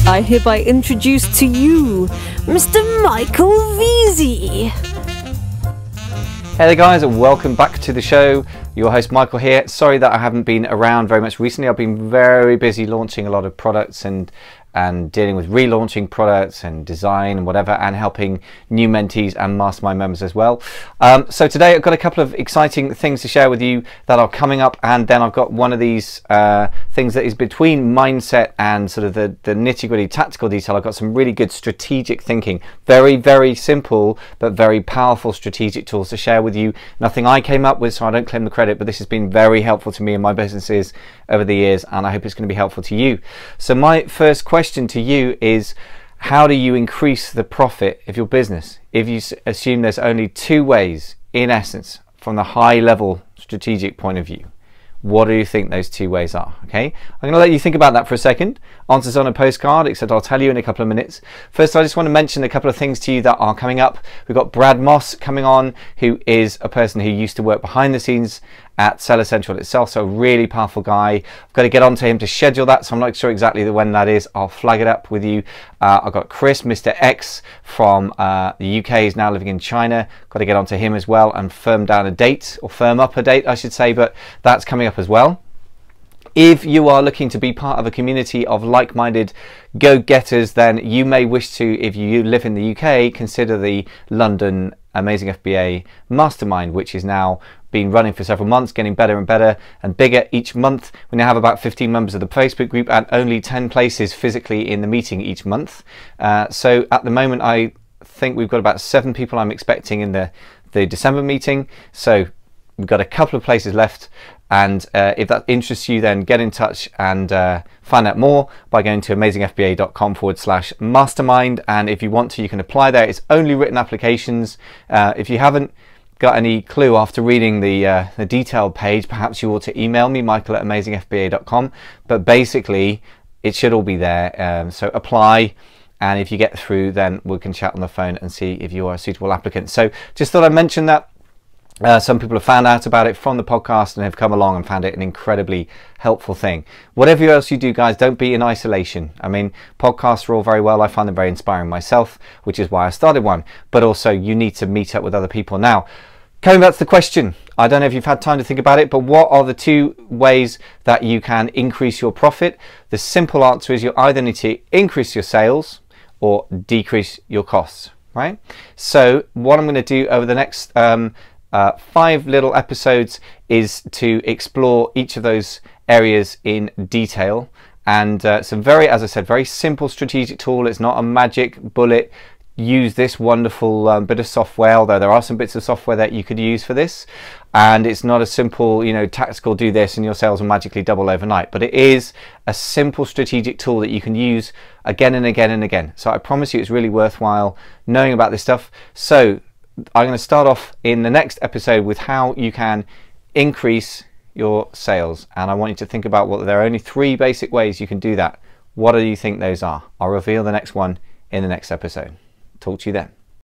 I hereby introduce to you Mr. Michael Veazey. Hey there guys, and welcome back to the show. Your host Michael here. Sorry that I haven't been around very much recently. I've been very busy launching a lot of products and dealing with relaunching products and design and whatever, and helping new mentees and mastermind members as well. So today I've got a couple of exciting things to share with you that are coming up, and then I've got one of these things that is between mindset and sort of the nitty-gritty tactical detail. I've got some really good strategic thinking, very simple but very powerful strategic tools to share with you. Nothing I came up with, so I don't claim the credit, but this has been very helpful to me and my businesses over the years, and I hope it's going to be helpful to you. So my first question to you is, how do you increase the profit of your business? If you assume there's only two ways, in essence, from the high level strategic point of view, what do you think those two ways are? Okay, I'm going to let you think about that for a second. Answers on a postcard, except I'll tell you in a couple of minutes. First, I just want to mention a couple of things to you that are coming up. We've got Brad Moss coming on, who is a person who used to work behind the scenes at Seller Central itself, so a really powerful guy. I've got to get onto him to schedule that, so I'm not sure exactly when that is. I'll flag it up with you. I've got Chris, Mr. X from the UK, is now living in China. Got to get onto him as well and firm down a date, or firm up a date I should say, but that's coming up as well. If you are looking to be part of a community of like-minded go-getters, then you may wish to, if you live in the UK, consider the London Amazing FBA Mastermind, which is now been running for several months, getting better and better and bigger each month. We now have about 15 members of the Facebook group and only 10 places physically in the meeting each month. So at the moment, I think we've got about 7 people I'm expecting in the December meeting. So we've got a couple of places left. And if that interests you, then get in touch and find out more by going to amazingfba.com/mastermind. And if you want to, you can apply there. It's only written applications. If you haven't got any clue after reading the detailed page, perhaps you ought to email me, michael@amazingfba.com. But basically, it should all be there. So apply. And if you get through, then we can chat on the phone and see if you are a suitable applicant. So just thought I'd mention that. Some people have found out about it from the podcast and have come along and found it an incredibly helpful thing. Whatever else you do, guys, don't be in isolation. I mean, podcasts are all very well. I find them very inspiring myself, which is why I started one. But also, you need to meet up with other people. Now, coming back to the question, I don't know if you've had time to think about it, but what are the two ways that you can increase your profit? The simple answer is you either need to increase your sales or decrease your costs, right? So what I'm going to do over the next 5 little episodes is to explore each of those areas in detail, and some very, as I said, very simple strategic tool. It's not a magic bullet. Use this wonderful bit of software, although there are some bits of software that you could use for this, and it's not a simple, you know, tactical do this and your sales will magically double overnight, but it is a simple strategic tool that you can use again and again and again. So I promise you it's really worthwhile knowing about this stuff. So I'm going to start off in the next episode with how you can increase your sales, and I want you to think about what there are only 3 basic ways you can do that. What do you think those are? I'll reveal the next one in the next episode. Talk to you then.